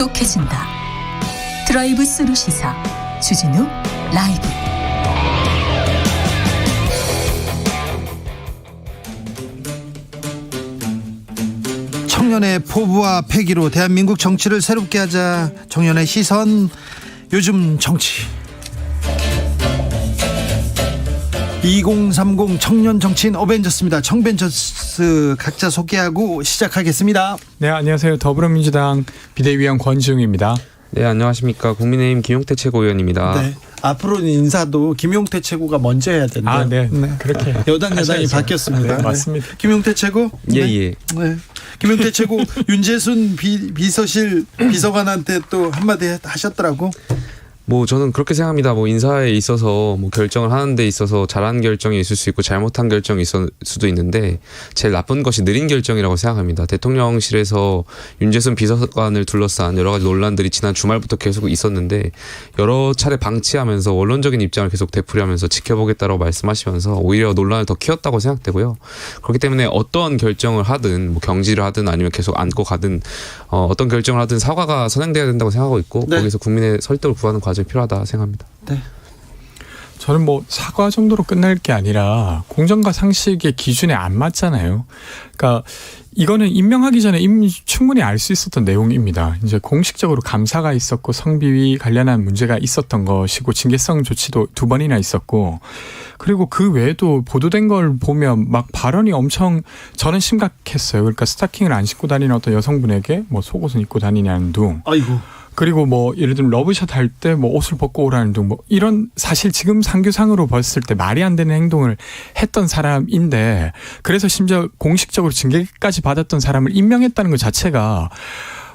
똑해진다. 드라이브 스루 시사 주진우 라이브. 청년의 포부와 패기로 대한민국 정치를 새롭게 하자. 청년의 시선, 요즘 정치. 2030 청년 정치인 어벤져스입니다. 청벤져스 각자 소개하고 시작하겠습니다. 네, 안녕하세요. 더불어민주당 비대위원 권지웅입니다. 네, 안녕하십니까. 국민의힘 김용태 최고위원입니다. 네, 앞으로는 인사도 김용태 최고가 먼저 해야 된다. 아, 네. 그렇게 여당이 바뀌었습니다. 네, 맞습니다. 김용태 최고? 예, 네. 예. 네. 김용태 최고 윤재순 비서실 비서관한테 또 한마디 하셨더라고. 뭐 저는 그렇게 생각합니다. 뭐 인사에 있어서 뭐 결정을 하는 데 있어서 잘한 결정이 있을 수 있고 잘못한 결정이 있을 수도 있는데 제일 나쁜 것이 느린 결정이라고 생각합니다. 대통령실에서 윤재순 비서관을 둘러싼 여러 가지 논란들이 지난 주말부터 계속 있었는데 여러 차례 방치하면서 원론적인 입장을 계속 되풀이하면서 지켜보겠다라고 말씀하시면서 오히려 논란을 더 키웠다고 생각되고요. 그렇기 때문에 어떤 결정을 하든 뭐 경질을 하든 아니면 계속 안고 가든 어떤 결정을 하든 사과가 선행돼야 된다고 생각하고 있고 네. 거기서 국민의 설득을 구하는 과정이 필요하다 생각합니다. 네. 저는 뭐 사과 정도로 끝날 게 아니라 공정과 상식의 기준에 안 맞잖아요. 그러니까 이거는 임명하기 전에 이미 충분히 알 수 있었던 내용입니다. 이제 공식적으로 감사가 있었고 성비위 관련한 문제가 있었던 것이고 징계성 조치도 2번이나 있었고 그리고 그 외에도 보도된 걸 보면 막 발언이 엄청 저는 심각했어요. 그러니까 스타킹을 안 신고 다니는 어떤 여성분에게 뭐 속옷은 입고 다니냐는 둥. 아이고. 그리고 뭐 예를 들면 러브샷 할 때 뭐 옷을 벗고 오라는 등 뭐 이런 사실 지금 상규상으로 봤을 때 말이 안 되는 행동을 했던 사람인데 그래서 심지어 공식적으로 징계까지 받았던 사람을 임명했다는 것 자체가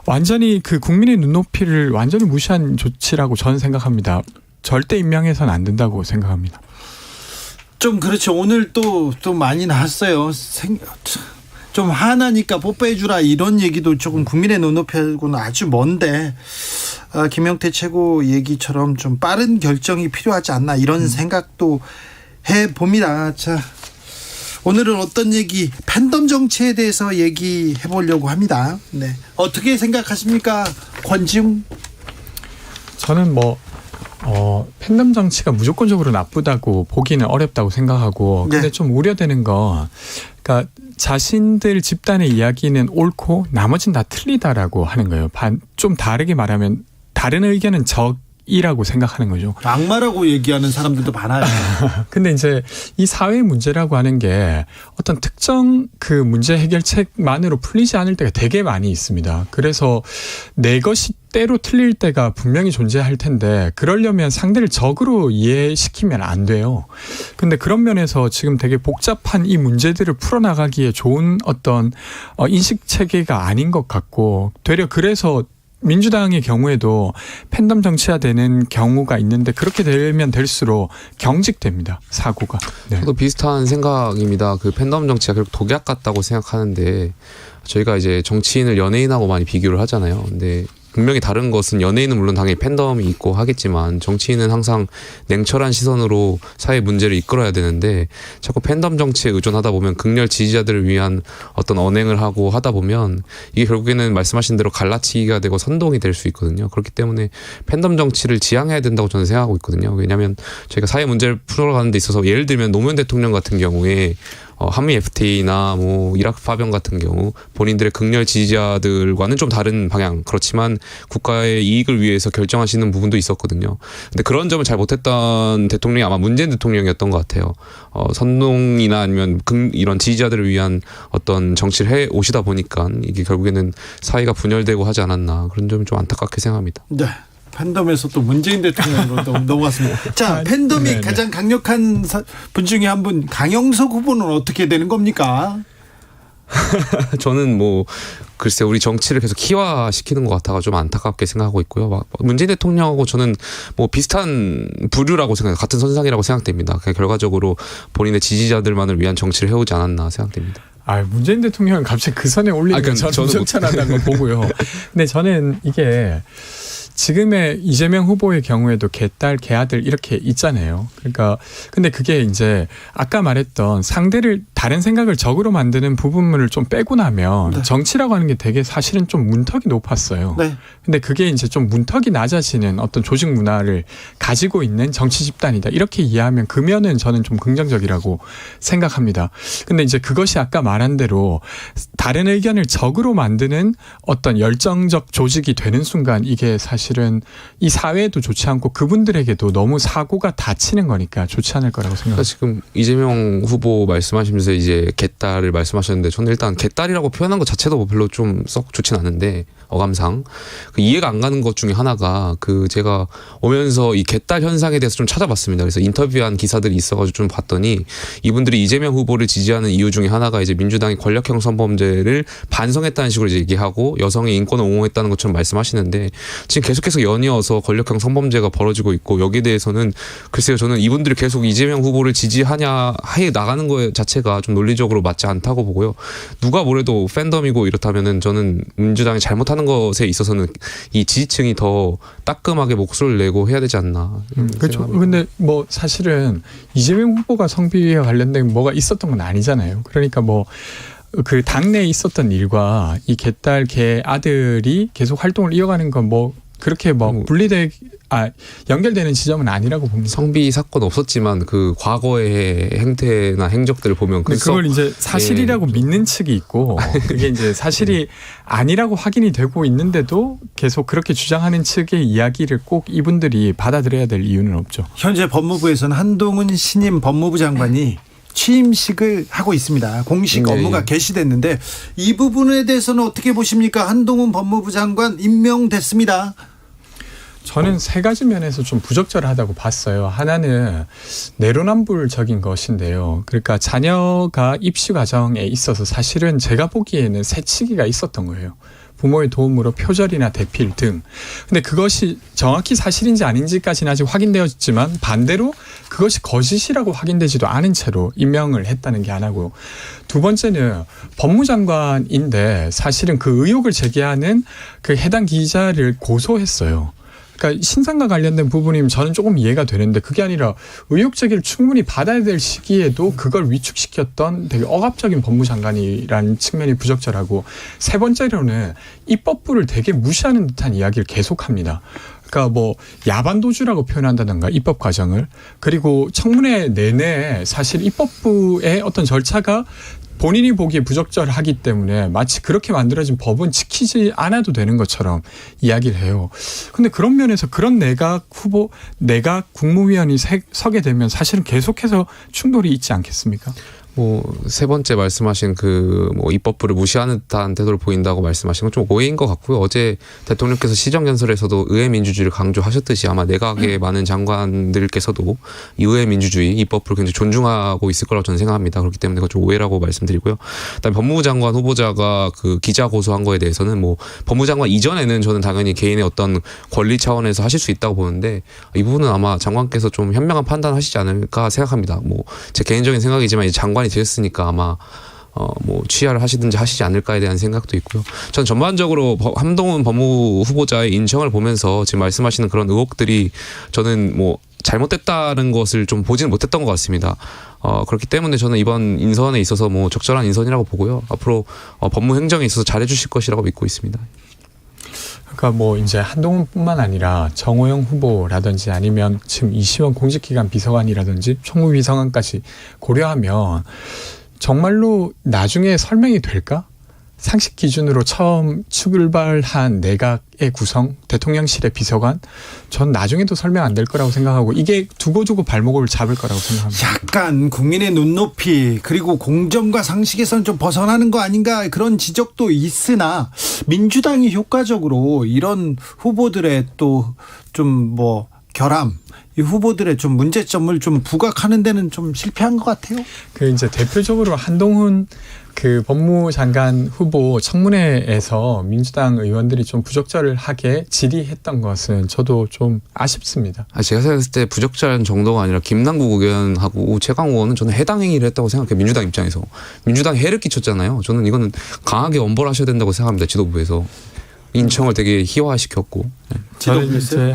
완전히 그 국민의 눈높이를 완전히 무시한 조치라고 저는 생각합니다. 절대 임명해서는 안 된다고 생각합니다. 좀 그렇죠. 오늘 또 많이 나왔어요. 좀 화나니까 뽀뽀해주라 이런 얘기도 조금 국민의 눈높이하고는 아주 먼데 김용태 최고 얘기처럼 좀 빠른 결정이 필요하지 않나 이런 생각도 해봅니다. 자, 오늘은 어떤 얘기, 팬덤 정치에 대해서 얘기해 보려고 합니다. 네, 어떻게 생각하십니까, 권지웅? 저는 팬덤 정치가 무조건적으로 나쁘다고 보기는 어렵다고 생각하고 근데 네. 좀 우려되는 건 그러니까 자신들 집단의 이야기는 옳고 나머진 다 틀리다라고 하는 거예요. 좀 다르게 말하면 다른 의견은 적이라고 생각하는 거죠. 악마라고 얘기하는 사람들도 많아요. 근데 이제 이 사회 문제라고 하는 게 어떤 특정 그 문제 해결책만으로 풀리지 않을 때가 되게 많이 있습니다. 그래서 내 것이 때로 틀릴 때가 분명히 존재할 텐데 그러려면 상대를 적으로 이해시키면 안 돼요. 근데 그런 면에서 지금 되게 복잡한 이 문제들을 풀어나가기에 좋은 어떤 인식 체계가 아닌 것 같고 되려 그래서 민주당의 경우에도 팬덤 정치화되는 경우가 있는데 그렇게 되면 될수록 경직됩니다. 사고가. 네. 저도 비슷한 생각입니다. 그 팬덤 정치가 결국 독약 같다고 생각하는데 저희가 이제 정치인을 연예인하고 많이 비교를 하잖아요. 근데 분명히 다른 것은 연예인은 물론 당연히 팬덤이 있고 하겠지만 정치인은 항상 냉철한 시선으로 사회 문제를 이끌어야 되는데 자꾸 팬덤 정치에 의존하다 보면 극렬 지지자들을 위한 어떤 언행을 하고 하다 보면 이게 결국에는 말씀하신 대로 갈라치기가 되고 선동이 될 수 있거든요. 그렇기 때문에 팬덤 정치를 지향해야 된다고 저는 생각하고 있거든요. 왜냐하면 저희가 사회 문제를 풀어가는 데 있어서 예를 들면 노무현 대통령 같은 경우에 한미 FTA나 뭐 이라크 파병 같은 경우 본인들의 극렬 지지자들과는 좀 다른 방향 그렇지만 국가의 이익을 위해서 결정하시는 부분도 있었거든요. 근데 그런 점을 잘 못했던 대통령이 아마 문재인 대통령이었던 것 같아요. 선동이나 아니면 이런 지지자들을 위한 어떤 정치를 해 오시다 보니까 이게 결국에는 사회가 분열되고 하지 않았나 그런 점이 좀 안타깝게 생각합니다. 네. 팬덤에서 또 문재인 대통령으로 넘어갔습니다. 자, 팬덤이 네네. 가장 강력한 분 중에 한 분, 강영석 후보는 어떻게 되는 겁니까? 저는 뭐 글쎄 우리 정치를 계속 희화시키는 것 같아가 좀 안타깝게 생각하고 있고요. 문재인 대통령하고 저는 뭐 비슷한 부류라고 생각해요. 같은 선상이라고 생각됩니다. 그냥 결과적으로 본인의 지지자들만을 위한 정치를 해오지 않았나 생각됩니다. 문재인 대통령은 갑자기 그 선에 올리는 건 저는 무적천하다는 거 보고요. 근데 저는 이게 지금의 이재명 후보의 경우에도 개딸, 개아들 이렇게 있잖아요. 그러니까 근데 그게 이제 아까 말했던 상대를 다른 생각을 적으로 만드는 부분을 좀 빼고 나면 네. 정치라고 하는 게 되게 사실은 좀 문턱이 높았어요. 네. 근데 그게 이제 좀 문턱이 낮아지는 어떤 조직 문화를 가지고 있는 정치 집단이다. 이렇게 이해하면 그 면은 저는 좀 긍정적이라고 생각합니다. 근데 이제 그것이 아까 말한 대로 다른 의견을 적으로 만드는 어떤 열정적 조직이 되는 순간 이게 사실은 이 사회에도 좋지 않고 그분들에게도 너무 사고가 다치는 거니까 좋지 않을 거라고 그러니까 생각합니다. 지금 이재명 후보 말씀하시면서 이제 개딸을 말씀하셨는데 저는 일단 개딸이라고 표현한 것 자체도 뭐 별로 좀 썩 좋진 않은데 어감상 그 이해가 안 가는 것 중에 하나가 그 제가 오면서 이 개딸 현상에 대해서 좀 찾아봤습니다. 그래서 인터뷰한 기사들이 있어가지고 좀 봤더니 이분들이 이재명 후보를 지지하는 이유 중에 하나가 이제 민주당이 권력형 성범죄를 반성했다는 식으로 이제 얘기하고 여성의 인권을 옹호했다는 것처럼 말씀하시는데 지금 계속해서 연이어서 권력형 성범죄가 벌어지고 있고 여기에 대해서는 글쎄요 저는 이분들이 계속 이재명 후보를 지지하냐 하에 나가는 거 자체가 좀 논리적으로 맞지 않다고 보고요. 누가 뭐래도 팬덤이고 이렇다면은 저는 민주당이 잘못하는 것에 있어서는 이 지지층이 더 따끔하게 목소리를 내고 해야 되지 않나. 그렇죠. 생각합니다. 근데 뭐 사실은 이재명 후보가 성비위와 관련된 뭐가 있었던 건 아니잖아요. 그러니까 뭐 그 당내에 있었던 일과 이 개딸 개 아들이 계속 활동을 이어가는 건 뭐 그렇게 뭐 연결되는 지점은 아니라고 봅니다. 성비 사건 없었지만 그 과거의 행태나 행적들을 보면 근데 그걸 이제 사실이라고 믿는 측이 있고 그게 이제 사실이 아니라고 확인이 되고 있는데도 계속 그렇게 주장하는 측의 이야기를 꼭 이분들이 받아들여야 될 이유는 없죠. 현재 법무부에서는 한동훈 신임 법무부 장관이 취임식을 하고 있습니다. 공식 업무가 개시됐는데 이 부분에 대해서는 어떻게 보십니까? 한동훈 법무부 장관 임명됐습니다. 저는 세 가지 면에서 좀 부적절하다고 봤어요. 하나는 내로남불적인 것인데요. 그러니까 자녀가 입시 과정에 있어서 사실은 제가 보기에는 새치기가 있었던 거예요. 부모의 도움으로 표절이나 대필 등. 근데 그것이 정확히 사실인지 아닌지까지는 아직 확인되었지만 반대로 그것이 거짓이라고 확인되지도 않은 채로 임명을 했다는 게 하나고요. 두 번째는 법무장관인데 사실은 그 의혹을 제기하는 그 해당 기자를 고소했어요. 그러니까 신상과 관련된 부분이면 저는 조금 이해가 되는데 그게 아니라 의혹 제기를 충분히 받아야 될 시기에도 그걸 위축시켰던 되게 억압적인 법무장관이라는 측면이 부적절하고 세 번째로는 입법부를 되게 무시하는 듯한 이야기를 계속합니다. 그러니까 뭐 야반도주라고 표현한다든가 입법 과정을 그리고 청문회 내내 사실 입법부의 어떤 절차가 본인이 보기에 부적절하기 때문에 마치 그렇게 만들어진 법은 지키지 않아도 되는 것처럼 이야기를 해요. 근데 그런 면에서 그런 내각 국무위원이 서게 되면 사실은 계속해서 충돌이 있지 않겠습니까? 뭐 세 번째 말씀하신 그 뭐 입법부를 무시하는 듯한 태도를 보인다고 말씀하신 건 좀 오해인 것 같고요. 어제 대통령께서 시정연설에서도 의회 민주주의를 강조하셨듯이 아마 내각의 많은 장관들께서도 이 의회 민주주의 입법부를 굉장히 존중하고 있을 거라고 저는 생각합니다. 그렇기 때문에 그건 좀 오해라고 말씀드리고요. 그다음에 법무부 장관 후보자가 그 기자 고소한 거에 대해서는 뭐 법무부 장관 이전에는 저는 당연히 개인의 어떤 권리 차원에서 하실 수 있다고 보는데 이 부분은 아마 장관께서 좀 현명한 판단하시지 않을까 생각합니다. 뭐 제 개인적인 생각이지만 이제 장관이 되었으니까 아마 뭐 취하를 하시든지 하시지 않을까에 대한 생각도 있고요. 전 전반적으로 한동훈 법무부 후보자의 인청을 보면서 지금 말씀하시는 그런 의혹들이 저는 뭐 잘못됐다는 것을 좀 보지는 못했던 것 같습니다. 그렇기 때문에 저는 이번 인선에 있어서 뭐 적절한 인선이라고 보고요. 앞으로 법무 행정에 있어서 잘해주실 것이라고 믿고 있습니다. 그러니까 뭐 이제 한동훈뿐만 아니라 정호영 후보라든지 아니면 지금 이시원 공직기관 비서관이라든지 총무비서관까지 고려하면 정말로 나중에 설명이 될까? 상식 기준으로 처음 출발한 내각의 구성, 대통령실의 비서관, 전 나중에도 설명 안 될 거라고 생각하고 이게 두고두고 발목을 잡을 거라고 생각합니다. 약간 국민의 눈높이 그리고 공정과 상식에서는 좀 벗어나는 거 아닌가 그런 지적도 있으나 민주당이 효과적으로 이런 후보들의 또 좀 뭐 결함 이 후보들의 좀 문제점을 좀 부각하는 데는 좀 실패한 것 같아요. 그 이제 대표적으로 한동훈 그 법무장관 후보 청문회에서 민주당 의원들이 좀 부적절하게 질의했던 것은 저도 좀 아쉽습니다. 제가 생각했을 때 부적절한 정도가 아니라 김남국 의원하고 최강 의원은 저는 해당 행위를 했다고 생각해요. 민주당 입장에서. 민주당에 해를 끼쳤잖아요. 저는 이거는 강하게 엄벌하셔야 된다고 생각합니다. 지도부에서. 인청을 되게 희화화시켰고. 저는 이제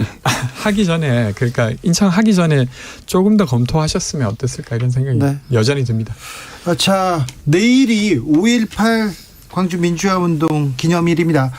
하기 전에 그러니까 인천하기 전에 조금 더 검토하셨으면 어땠을까 이런 생각이 네. 여전히 듭니다. 자, 내일이 5.18 광주 민주화운동 기념일입니다.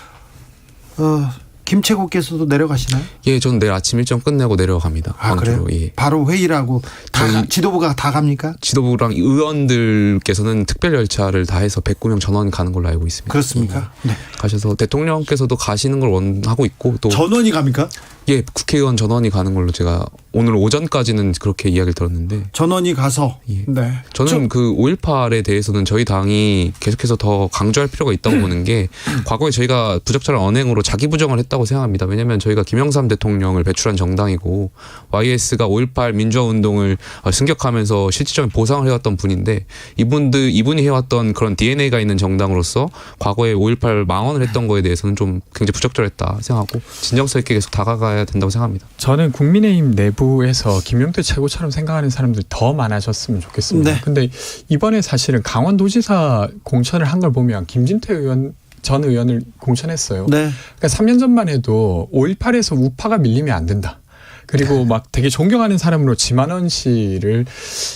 김채국께서도 내려가시나요? 예, 저는 내일 아침 일정 끝내고 내려갑니다. 아, 광주로. 그래요? 예. 바로 회의라고 저희- 지도부가 다 갑니까? 지도부랑 의원들께서는 특별 열차를 다 해서 109명 전원 가는 걸로 알고 있습니다. 그렇습니까? 네. 가셔서 대통령께서도 가시는 걸 원하고 있고 또 전원이 갑니까? 예, 국회의원 전원이 가는 걸로 제가 오늘 오전까지는 그렇게 이야기를 들었는데 전원이 가서. 예. 네. 저는 그 5.18에 대해서는 저희 당이 계속해서 더 강조할 필요가 있다고 보는 게 과거에 저희가 부적절한 언행으로 자기 부정을 했다고 생각합니다. 왜냐하면 저희가 김영삼 대통령을 배출한 정당이고 YS가 5.18 민주화운동을 승격하면서 실질적인 보상을 해왔던 분인데 이분이 해왔던 그런 DNA가 있는 정당으로서 과거에 5.18 망언을 했던 거에 대해서는 좀 굉장히 부적절했다 생각하고 진정성 있게 계속 다가가야 된다고 생각합니다. 저는 국민의힘 내부에서 김용태 최고처럼 생각하는 사람들이 더 많아졌으면 좋겠습니다. 네. 근데 이번에 사실은 강원도지사 공천을 한 걸 보면 김진태 의원 전 의원을 공천했어요. 네. 그러니까 3년 전만 해도 5.18에서 우파가 밀리면 안 된다. 그리고 막 되게 존경하는 사람으로 지만원 씨를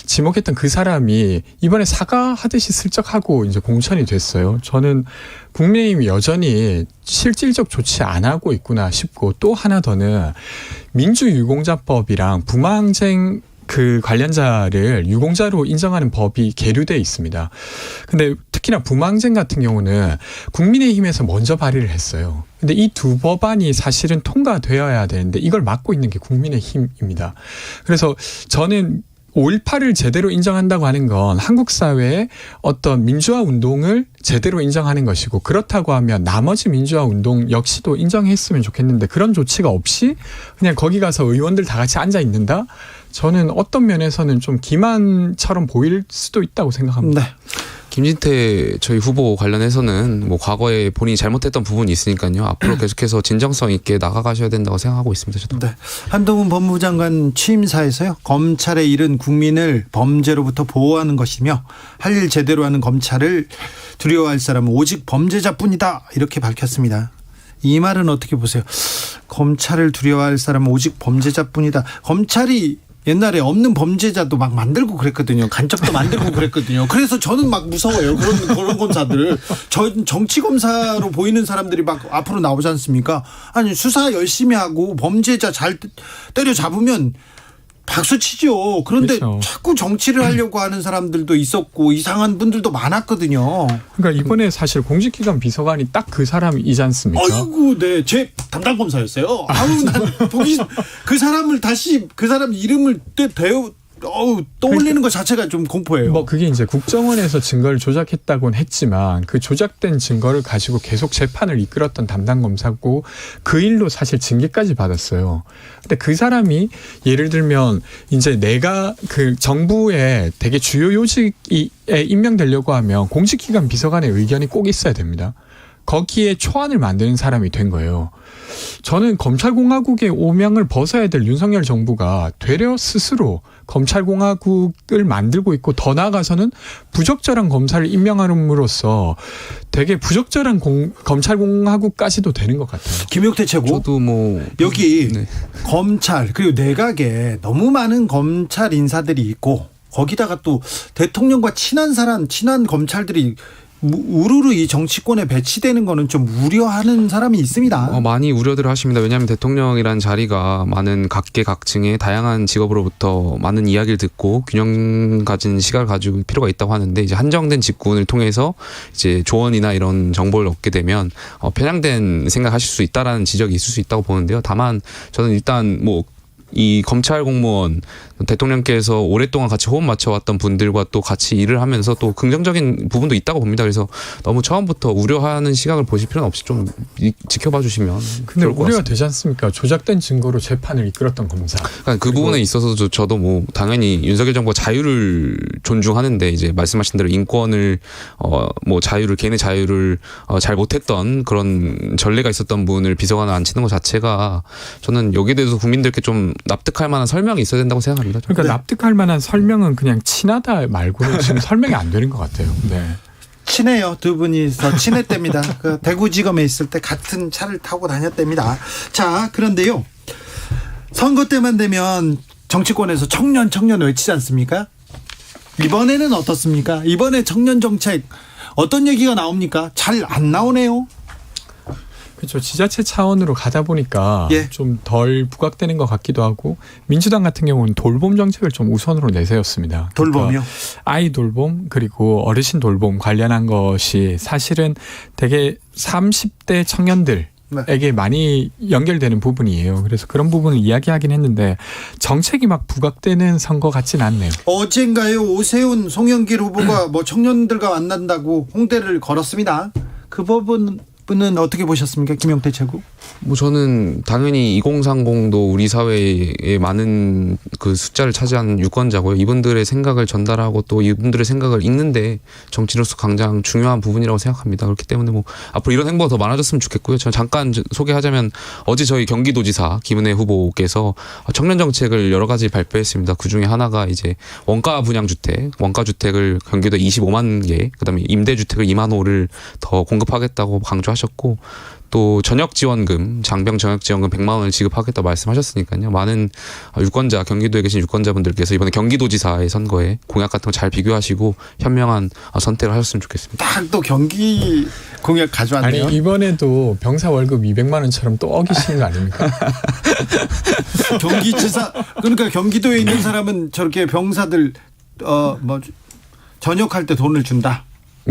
지목했던 그 사람이 이번에 사과하듯이 슬쩍 하고 이제 공천이 됐어요. 저는 국민의힘이 여전히 실질적 조치 안 하고 있구나 싶고 또 하나 더는 민주유공자법이랑 부마항쟁 그 관련자를 유공자로 인정하는 법이 계류돼 있습니다. 근데 특히나 부마항쟁 같은 경우는 국민의힘에서 먼저 발의를 했어요. 근데 이 두 법안이 사실은 통과되어야 되는데 이걸 막고 있는 게 국민의힘입니다. 그래서 저는 5.18을 제대로 인정한다고 하는 건 한국 사회의 어떤 민주화 운동을 제대로 인정하는 것이고 그렇다고 하면 나머지 민주화 운동 역시도 인정했으면 좋겠는데 그런 조치가 없이 그냥 거기 가서 의원들 다 같이 앉아 있는다? 저는 어떤 면에서는 좀 기만처럼 보일 수도 있다고 생각합니다. 네. 김진태 저희 후보 관련해서는 뭐 과거에 본인이 잘못했던 부분이 있으니까요. 앞으로 계속해서 진정성 있게 나가가셔야 된다고 생각하고 있습니다. 저도. 네. 한동훈 법무부 장관 취임사에서요. 검찰의 일은 국민을 범죄로부터 보호하는 것이며 할 일 제대로 하는 검찰을 두려워할 사람은 오직 범죄자뿐이다. 이렇게 밝혔습니다. 이 말은 어떻게 보세요? 검찰을 두려워할 사람은 오직 범죄자뿐이다. 검찰이 옛날에 없는 범죄자도 막 만들고 그랬거든요. 간첩도 만들고 그랬거든요. 그래서 저는 막 무서워요. 그런 검사들. 정치 검사로 보이는 사람들이 막 앞으로 나오지 않습니까? 아니 수사 열심히 하고 범죄자 잘 때려잡으면 박수 치죠. 그런데 그렇죠. 자꾸 정치를 하려고 하는 사람들도 있었고 이상한 분들도 많았거든요. 그러니까 이번에 사실 공직기관 비서관이 딱 그 사람이지 않습니까? 아이고, 네, 제 담당 검사였어요. 아우, 난 보기 그 사람을 다시 그 사람 이름을 떠올리는 것 자체가 좀 공포예요. 뭐 그게 이제 국정원에서 증거를 조작했다고는 했지만 그 조작된 증거를 가지고 계속 재판을 이끌었던 담당 검사고 그 일로 사실 징계까지 받았어요. 근데 그 사람이 예를 들면 이제 내가 그 정부의 되게 주요 요직에 임명되려고 하면 공직기관 비서관의 의견이 꼭 있어야 됩니다. 거기에 초안을 만드는 사람이 된 거예요. 저는 검찰공화국의 오명을 벗어야 될 윤석열 정부가 되려 스스로 검찰공화국을 만들고 있고 더 나아가서는 부적절한 검사를 임명함으로써 되게 부적절한 검찰공화국까지도 되는 것 같아요. 김용태 최고. 저도 뭐 여기 네. 검찰 그리고 내각에 너무 많은 검찰 인사들이 있고 거기다가 또 대통령과 친한 검찰들이 우르르 이 정치권에 배치되는 거는 좀 우려하는 사람이 있습니다. 많이 우려들 하십니다. 왜냐하면 대통령이란 자리가 많은 각계각층의 다양한 직업으로부터 많은 이야기를 듣고 균형 가진 시각을 가지고 필요가 있다고 하는데 이제 한정된 직군을 통해서 이제 조언이나 이런 정보를 얻게 되면 편향된 생각하실 수 있다라는 지적이 있을 수 있다고 보는데요. 다만 저는 일단 이 검찰 공무원 대통령께서 오랫동안 같이 호흡 맞춰왔던 분들과 또 같이 일을 하면서 또 긍정적인 부분도 있다고 봅니다. 그래서 너무 처음부터 우려하는 시각을 보실 필요는 없이 좀 지켜봐 주시면 근데 좋을 것 우려가 같습니다. 되지 않습니까? 조작된 증거로 재판을 이끌었던 검사. 그러니까 그 부분에 있어서도 저도 뭐 당연히 윤석열 정부가 자유를 존중하는데 이제 말씀하신 대로 인권을 자유를 개인의 자유를 잘 못했던 그런 전례가 있었던 분을 비서관을 앉히는 것 자체가 저는 여기에 대해서 국민들께 좀 납득할 만한 설명이 있어야 된다고 생각합니다. 그러니까 납득할 만한 설명은 그냥 친하다 말고는 지금 설명이 안 되는 것 같아요. 네. 친해요. 두 분이서 친했답니다. 그 대구지검에 있을 때 같은 차를 타고 다녔답니다. 자, 그런데요. 선거 때만 되면 정치권에서 청년 외치지 않습니까? 이번에는 어떻습니까? 이번에 청년 정책 어떤 얘기가 나옵니까? 잘 안 나오네요. 그렇죠. 지자체 차원으로 가다 보니까 예. 좀 덜 부각되는 것 같기도 하고, 민주당 같은 경우는 돌봄 정책을 좀 우선으로 내세웠습니다. 돌봄이요? 그러니까 아이 돌봄 그리고 어르신 돌봄 관련한 것이 사실은 되게 30대 청년들 에게 많이 연결되는 부분이에요. 그래서 그런 부분을 이야기하긴 했는데 정책이 막 부각되는 선거 같진 않네요. 어젠가요, 오세훈 송영길 후보가 뭐 청년들과 만난다고 홍대를 걸었습니다. 그 부분은 어떻게 보셨습니까, 김용태 최고? 뭐 저는 당연히 2030도 우리 사회에 많은 그 숫자를 차지하는 유권자고요. 이분들의 생각을 전달하고 또 이분들의 생각을 읽는데 정치로서 가장 중요한 부분이라고 생각합니다. 그렇기 때문에 뭐 앞으로 이런 행보가 더 많아졌으면 좋겠고요. 저는 잠깐 소개하자면 어제 저희 경기도지사 김은혜 후보께서 청년 정책을 여러 가지 발표했습니다. 그 중에 하나가 이제 원가 분양 주택, 원가 주택을 경기도 25만 개, 그다음에 임대 주택을 2만 호를 더 공급하겠다고 강조하셨고, 또 전역 지원금, 장병 전역 지원금 100만 원을 지급하겠다 말씀하셨으니까요. 많은 유권자, 경기도에 계신 유권자분들께서 이번에 경기도지사의 선거에 공약 같은 거 잘 비교하시고 현명한 선택을 하셨으면 좋겠습니다. 딱 또 경기 공약 가져왔네요. 아니, 이번에도 병사 월급 200만 원처럼 또 어기시는 거 아닙니까? 경기지사, 그러니까 경기도에 있는 사람은 저렇게 병사들 뭐 전역할 때 돈을 준다.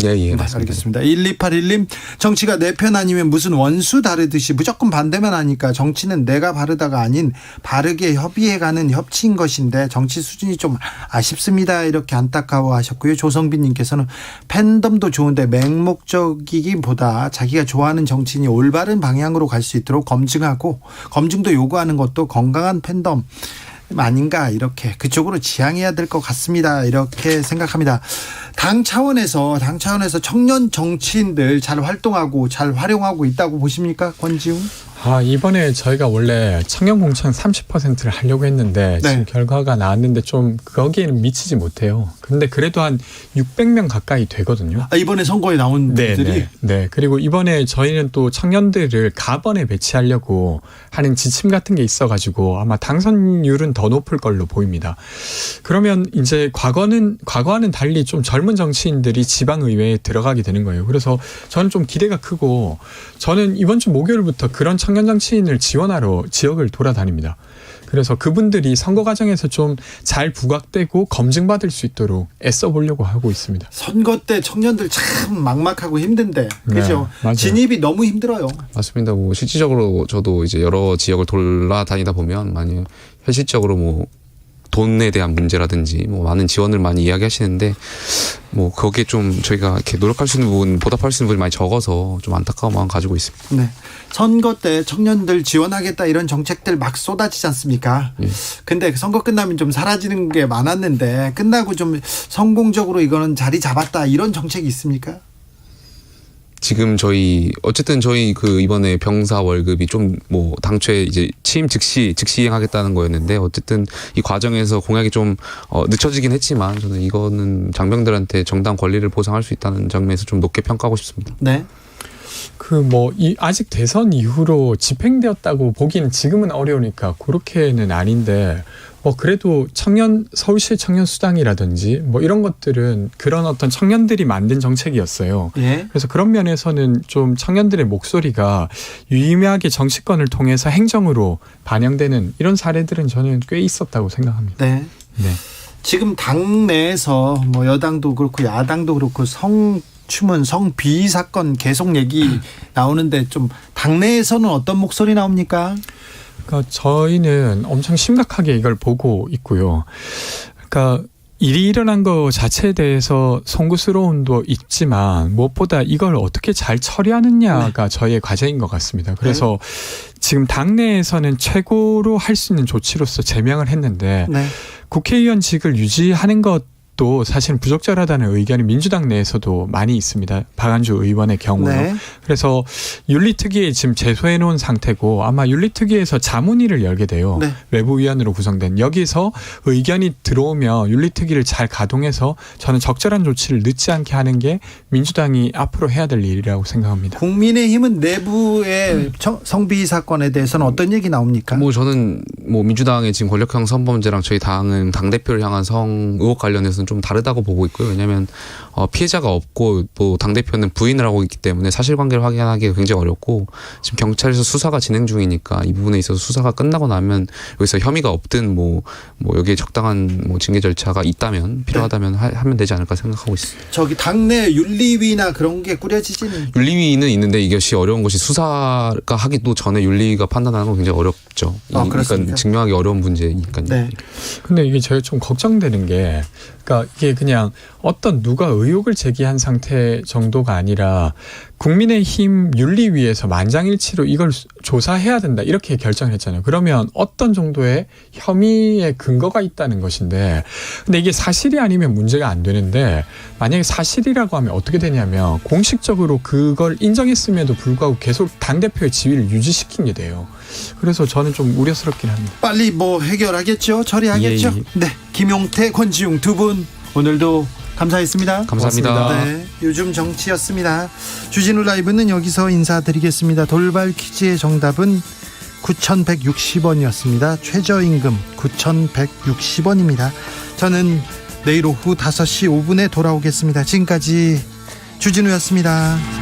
예, 네, 맞습니다. 알겠습니다. 1281님, 정치가 내 편 아니면 무슨 원수 다르듯이 무조건 반대만 하니까 정치는 내가 바르다가 아닌 바르게 협의해가는 협치인 것인데 정치 수준이 좀 아쉽습니다. 이렇게 안타까워하셨고요. 조성빈님께서는 팬덤도 좋은데 맹목적이기보다 자기가 좋아하는 정치인이 올바른 방향으로 갈 수 있도록 검증도 요구하는 것도 건강한 팬덤 아닌가, 이렇게 그쪽으로 지향해야 될 것 같습니다. 이렇게 생각합니다. 당 차원에서 청년 정치인들 잘 활동하고 잘 활용하고 있다고 보십니까, 권지웅? 이번에 저희가 원래 청년 공천 30%를 하려고 했는데 네. 지금 결과가 나왔는데 좀 거기에는 미치지 못해요. 근데 그래도 한 600명 가까이 되거든요. 이번에 선거에 나온 분들이? 네. 그리고 이번에 저희는 또 청년들을 가번에 배치하려고 하는 지침 같은 게 있어가지고 아마 당선율은 더 높을 걸로 보입니다. 그러면 이제 과거와는 달리 좀 젊은 정치인들이 지방의회에 들어가게 되는 거예요. 그래서 저는 좀 기대가 크고, 저는 이번 주 목요일부터 그런 청년 정치인을 지원하러 지역을 돌아다닙니다. 그래서 그분들이 선거 과정에서 좀 잘 부각되고 검증받을 수 있도록 애써 보려고 하고 있습니다. 선거 때 청년들 참 막막하고 힘든데, 그죠? 네, 맞아요. 진입이 너무 힘들어요. 맞습니다. 뭐 실질적으로 저도 이제 여러 지역을 돌아다니다 보면 많이 현실적으로 뭐 돈에 대한 문제라든지 뭐 많은 지원을 많이 이야기하시는데, 뭐 거기에 좀 저희가 이렇게 노력할 수 있는 부분, 보답할 수 있는 부분이 많이 적어서 좀 안타까운 마음 가지고 있습니다. 네. 선거 때 청년들 지원하겠다 이런 정책들 막 쏟아지지 않습니까? 예. 근데 선거 끝나면 좀 사라지는 게 많았는데 끝나고 좀 성공적으로 이거는 자리 잡았다, 이런 정책이 있습니까? 지금 어쨌든 저희 그 이번에 병사 월급이 좀 뭐 당초에 이제 취임 즉시 이행하겠다는 거였는데, 어쨌든 이 과정에서 공약이 좀 늦춰지긴 했지만 저는 이거는 장병들한테 정당 권리를 보상할 수 있다는 점에서 좀 높게 평가하고 싶습니다. 네. 아직 대선 이후로 집행되었다고 보기는 지금은 어려우니까 그렇게는 아닌데, 그래도 서울시 청년 수당이라든지 이런 것들은 그런 어떤 청년들이 만든 정책이었어요. 예. 그래서 그런 면에서는 좀 청년들의 목소리가 유의미하게 정치권을 통해서 행정으로 반영되는 이런 사례들은 저는 꽤 있었다고 생각합니다. 네. 네. 지금 당내에서 여당도 그렇고 야당도 그렇고 성추문, 성비위 사건 계속 얘기 나오는데, 좀 당내에서는 어떤 목소리 나옵니까? 그러니까 저희는 엄청 심각하게 이걸 보고 있고요. 그러니까 일이 일어난 것 자체에 대해서 송구스러움도 있지만 무엇보다 이걸 어떻게 잘 처리하느냐가 저희의 과제인 것 같습니다. 그래서 지금 당내에서는 최고로 할 수 있는 조치로서 제명을 했는데, 국회의원직을 유지하는 것 이것도 사실은 부적절하다는 의견이 민주당 내에서도 많이 있습니다. 박안주 의원의 경우로. 네. 그래서 윤리특위에 지금 제소해 놓은 상태고 아마 윤리특위에서 자문위를 열게 돼요. 네. 외부위원으로 구성된. 여기서 의견이 들어오면 윤리특위를 잘 가동해서 저는 적절한 조치를 늦지 않게 하는 게 민주당이 앞으로 해야 될 일이라고 생각합니다. 국민의힘은 내부의 성비 사건에 대해서는 어떤 얘기 나옵니까? 뭐 저는 뭐 민주당의 지금 권력형 성범죄랑 저희 당은 당대표를 향한 성 의혹 관련해서는 좀 다르다고 보고 있고요. 왜냐하면 피해자가 없고 또 당대표는 부인을 하고 있기 때문에 사실관계를 확인하기가 굉장히 어렵고 지금 경찰에서 수사가 진행 중이니까 이 부분에 있어서 수사가 끝나고 나면 여기서 혐의가 없든 뭐 여기에 적당한 뭐 징계 절차가 있다면 필요하다면 하면 되지 않을까 생각하고 있습니다. 저기 당내 윤리위나 그런 게 꾸려지지는 윤리위는 있는데 이것이 어려운 것이 수사가 하기도 전에 윤리위가 판단하는 건 굉장히 어렵죠. 그렇습니까? 그러니까 증명하기 어려운 문제니까요. 네. 근데 이게 제가 좀 걱정되는 게, 그러니까 이게 그냥 어떤 누가 의혹을 제기한 상태 정도가 아니라 국민의힘 윤리위에서 만장일치로 이걸 조사해야 된다 이렇게 결정했잖아요. 그러면 어떤 정도의 혐의의 근거가 있다는 것인데, 근데 이게 사실이 아니면 문제가 안 되는데 만약에 사실이라고 하면 어떻게 되냐면 공식적으로 그걸 인정했음에도 불구하고 계속 당대표의 지위를 유지시킨 게 돼요. 그래서 저는 좀 우려스럽긴 합니다. 빨리 뭐 해결하겠죠? 처리하겠죠? 예. 네. 김용태, 권지웅 두 분 오늘도 감사했습니다. 감사합니다. 고맙습니다. 네, 요즘 정치였습니다. 주진우 라이브는 여기서 인사드리겠습니다. 돌발 퀴즈의 정답은 9,160원이었습니다. 최저임금 9,160원입니다. 저는 내일 오후 5시 5분에 돌아오겠습니다. 지금까지 주진우였습니다.